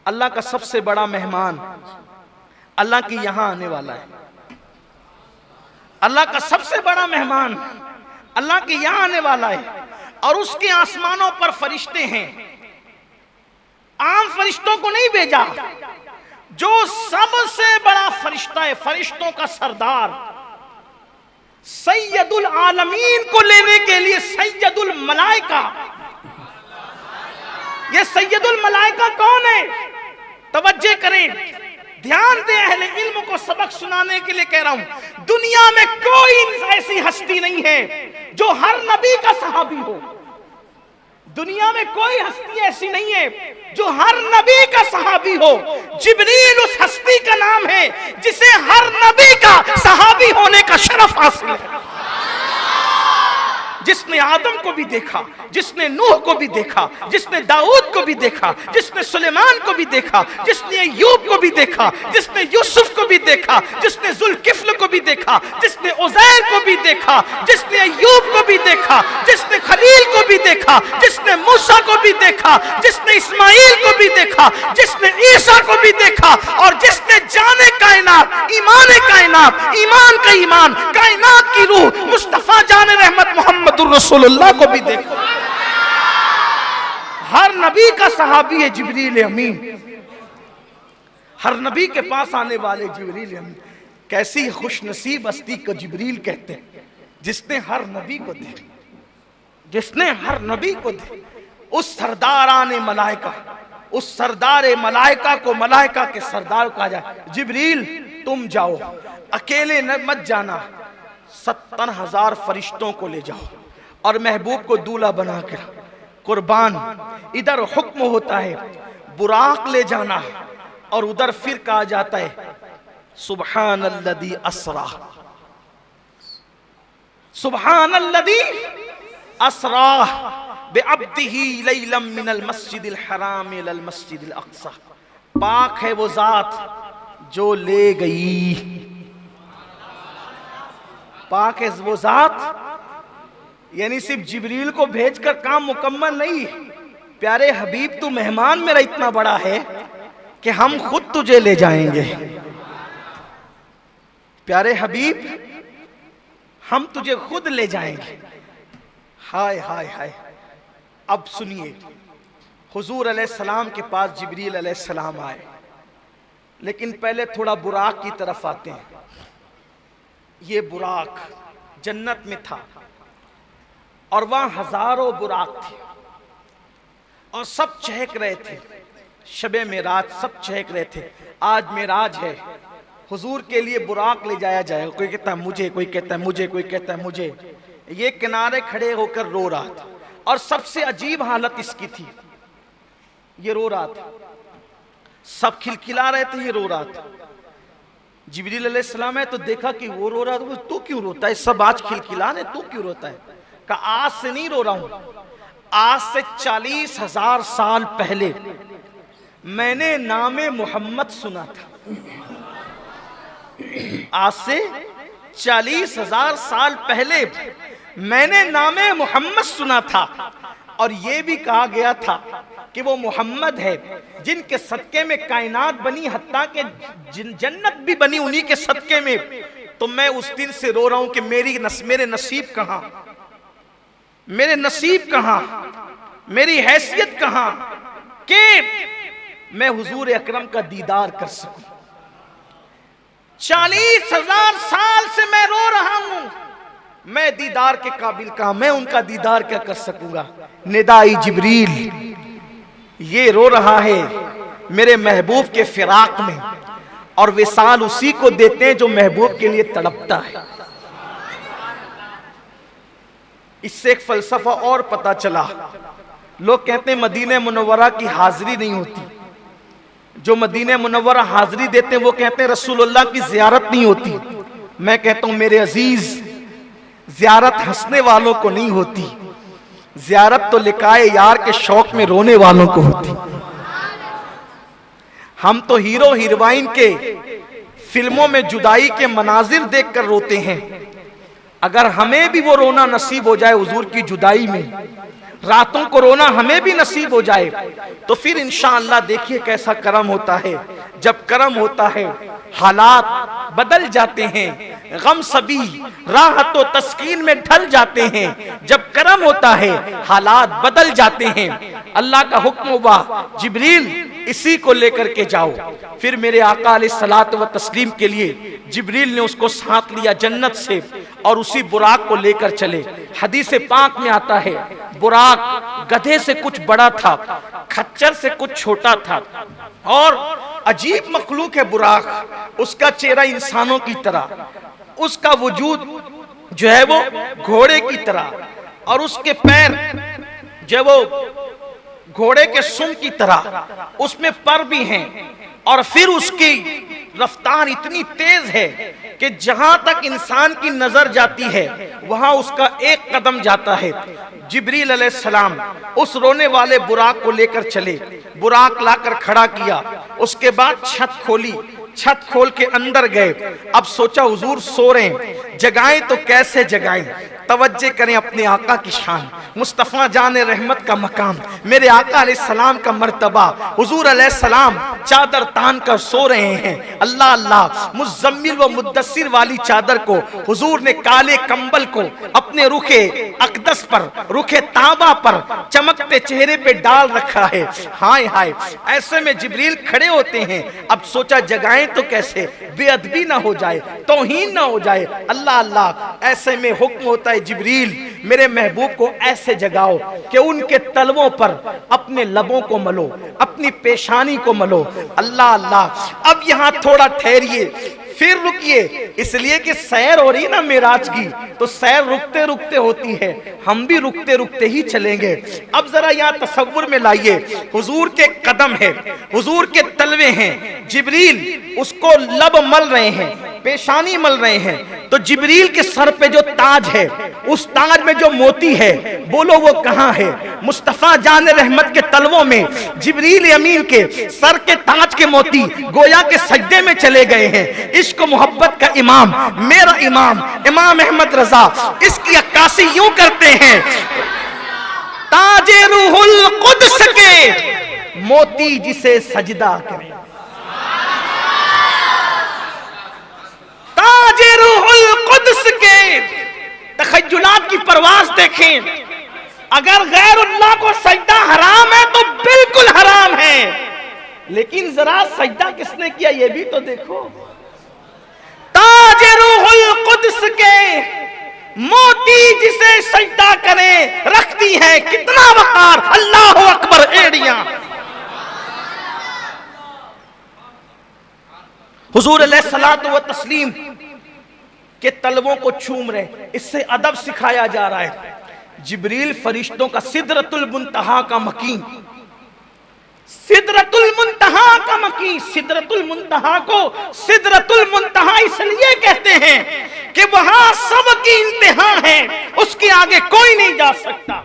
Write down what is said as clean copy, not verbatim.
अल्लाह का सबसे बड़ा मेहमान अल्लाह के यहां आने वाला है। अल्लाह का सबसे बड़ा मेहमान अल्लाह के यहां आने वाला है और उसके आसमानों पर फरिश्ते हैं। आम फरिश्तों को नहीं भेजा, जो सबसे बड़ा फरिश्ता है, फरिश्तों का सरदार सैयदुल आलमीन को लेने के लिए सैयदुल मलाइका। ये सैयदुल मलाइका कौन है? तवज्जो करें, ध्यान दें, अहले इल्म को सबक सुनाने के लिए कह रहा हूं। दुनिया में कोई ऐसी हस्ती नहीं है जो हर नबी का सहाबी हो। दुनिया में कोई हस्ती ऐसी नहीं है जो हर नबी का सहाबी हो। जिब्रील उस हस्ती का नाम है जिसे हर नबी का सहाबी होने का शरफ हासिल है। जिसने आदम को भी देखा, जिसने नूह को भी देखा, जिसने दाऊद को भी देखा, जिसने सुलेमान को भी देखा, जिसने अय्यूब को भी देखा, जिसने यूसुफ को भी देखा, जिसने जुल्किफ्ल को भी देखा, जिसने उज़ैर को भी देखा, जिसने अय्यूब को भी देखा, जिसने खलील को भी देखा, जिसने मूसा को भी देखा, जिसने इस्माइल को भी देखा, जिसने ईसा को भी देखा और जिसने जाने कायनात, ईमान कायनात, ईमान का ईमान, कायनात की रूह मुस्तफा जाने रहमत मोहम्मद रसूलुल्लाह को भी देखो। हर नबी का सहाबी है जिब्रील अमीन। हर नबी के पास आने वाले जिब्रील अमीन। कैसी खुशनसीब हस्ती को जिब्रील कहते हैं, जिसने हर नबी को देखा, जिसने हर नबी को देखा। उस सरदाराने मलाइका, उस सरदार मलाइका को मलाइका के सरदार कहा जाए, जिब्रील तुम जाओ, अकेले मत जाना, 70,000 फरिश्तों को ले जाओ और महबूब को दूल्हा बनाकर कुर्बान। इधर हुक्म होता है बुराक ले जाना और उधर फिर कहा जाता है सुब्हानल्लज़ी अस्रा, सुब्हानल्लज़ी अस्रा बिअब्दिही लैलम मिनल मस्जिदिल हराम इलल मस्जिदिल अक़सा। पाक है वो जात जो ले गई, पाक है वो जात, यानी सिर्फ जिब्रील को भेजकर काम मुकम्मल नहीं। प्यारे हबीब तू मेहमान मेरा इतना बड़ा है कि हम खुद तुझे ले जाएंगे। प्यारे हबीब हम तुझे खुद ले जाएंगे। हाय हाय हाय। अब सुनिए, हुजूर अलैहिस्सलाम के पास जिब्रील अलैहिस्सलाम आए, लेकिन पहले थोड़ा बुराक की तरफ आते हैं। ये बुराक जन्नत में था और वहां हजारों बुराक थे और सब चहक रहे थे। शबे मेराज सब चहक रहे थे। आज मेराज है, हुजूर के लिए बुराक ले जाया जाएगा। कोई कहता है मुझे, कोई कहता है मुझे, कोई कहता है मुझे। ये किनारे खड़े होकर रो रहा था और सबसे अजीब हालत इसकी थी, ये रो रहा था। सब खिलखिला रहे थे, ये रो रहा था। जिब्रील अलैहिस्सलाम है तो देखा कि वो रो रहा था, तू क्यों रोता है? सब आज खिलखिला रहे, तू क्यों रोता है? कहा आज से नहीं रो रहा हूं, आज से 40,000 साल पहले मैंने नामे मोहम्मद सुना था। आज से 40,000 साल पहले मैंने नामे मोहम्मद सुना था और यह भी कहा गया था कि वो मोहम्मद है जिनके सदके में कायनात बनी, हत्ता के जन्नत भी बनी उन्हीं के सदके में। तो मैं उस दिन से रो रहा हूं कि मेरे नसीब कहां, मेरे नसीब कहां, मेरी हैसियत कहां कि मैं हुजूर अकरम का दीदार कर सकूं। 40,000 साल से मैं रो रहा हूं, मैं दीदार के काबिल कहां, मैं उनका दीदार क्या कर सकूंगा। निदाई जिब्रील, ये रो रहा है मेरे महबूब के फिराक में और विसाल उसी को देते हैं जो महबूब के लिए तड़पता है। इससे एक फलसफा और पता चला। लोग कहते हैं मदीने मुनव्वरा की हाजिरी नहीं होती, जो मदीने मुनव्वरा हाजिरी देते हैं वो कहते हैं रसूलुल्लाह की जियारत नहीं होती। मैं कहता हूं मेरे अजीज, जियारत हंसने वालों को नहीं होती, जियारत तो लिकाए यार के शौक में रोने वालों को होती। हम तो हीरो हीरोइन के फिल्मों में जुदाई के मनाजिर देखकर रोते हैं। अगर हमें भी वो रोना नसीब हो जाए हुजूर की जुदाई में, रातों को रोना हमें भी नसीब हो जाए तो फिर इंशाअल्लाह देखिए कैसा करम होता है। जब करम होता है हालात बदल जाते हैं, गम सभी राहत व तस्कीन में ढल जाते हैं। जब करम होता है हालात बदल जाते हैं। अल्लाह का हुक्म हुआ जिब्रील इसी को लेकर के जाओ। फिर मेरे आका अलैहिस्सलातु व तस्लीम के लिए जिब्रील ने उसको साथ लिया जन्नत से और उसी बुराक को लेकर चले। हदीस पाक में आता है बुराक गधे से कुछ बड़ा था, खच्चर से कुछ छोटा था और अजीब मखलूक है बुराक। उसका चेहरा इंसानों की तरह, उसका वजूद जो है वो घोड़े की तरह और उसके पैर जो है वो घोड़े के सुम की तरह, उसमें पर भी हैं और फिर उसकी रफ्तार इतनी तेज है कि जहां तक इंसान की नजर जाती है वहां उसका एक कदम जाता है। जिब्रील अलैहिस्सलाम उस रोने वाले बुराक को लेकर चले, बुराक लाकर खड़ा किया, उसके बाद छत खोली, छत खोल के अंदर गए। अब सोचा हुजूर सो रहे हैं, जगाएं तो कैसे जगाएं। तवज्जो करें अपने आका की शान, मुस्तफ़ा जान रहमत का मकाम, मेरे आका अलैहिस्सलाम का मर्तबा। हुजूर अलैहिस्सलाम चादर तान कर सो रहे हैं। अल्लाह अल्लाह, मुज़म्मिल व मुद्दस्सिर वाली चादर को हुजूर ने काले कंबल को अपने रुखे अक़दस पर, रुखे ताबा पर चमकते चेहरे पे डाल रखा है। हाय हाय, ऐसे में जिब्रील खड़े होते हैं। अब सोचा जगाएं तो कैसे, बेअदबी ना हो जाए, तौहीन ना हो जाए। अल्लाह अल्लाह, ऐसे में हुक्म होता है जिब्रील मेरे महबूब को ऐसे जगाओ कि उनके तलवों पर अपने लबों को मलो, अपनी पेशानी को मलो। अल्लाह अल्लाह, अब यहां थोड़ा ठहरिए, फिर रुकिए, इसलिए कि सैर हो रही ना मेराज की, तो सैर रुकते रुकते होती है, हम भी रुकते रुकते ही चलेंगे। अब जरा यहाँ तसव्वुर में लाइए, हुजूर के कदम है, हुजूर के तलवे हैं, जिब्रील उसको लब मल रहे हैं, पेशानी मल रहे हैं। तो जिब्रील के सर पे जो ताज है, उस ताज में जो मोती है, बोलो वो कहाँ है? मुस्तफ़ा जान रहमत के तलवों में जिब्रील अमीन के सर के ताज के मोती गोया के सजदे में चले गए हैं। इश्क मोहब्बत का इमाम, मेरा इमाम इमाम अहमद रजा इसकी अक्कासी यूं करते हैं, ताजे रूहुल कुद्स के मोती जिसे सजदा करे, ताजे रूहुल कुद्स के तखय्युलात की परवाज़ देखें। अगर गैरुल्लाह को सजदा हराम है तो बिल्कुल हराम है, लेकिन जरा सजदा किसने किया ये भी तो देखो। ताजे रूहुल कुद्स के मोती जिसे सजदा करे, रखती है कितना वकार, अल्लाहु अकबर एड़ियां। हुजूर अलैहिस्सलातु व तस्लीम के तलवों को चूम रहे, इससे अदब सिखाया जा रहा है। जिब्रील फरिश्तों का सिदरतुल मुंतहा का मकीन, सिदरतुल मुंतहा का मकीन, सिदरतुल मुंतहा को सिदरतुल मुंतहा इसलिए कहते हैं कि वहां सबकी इंतहा है, उसके आगे कोई नहीं जा सकता।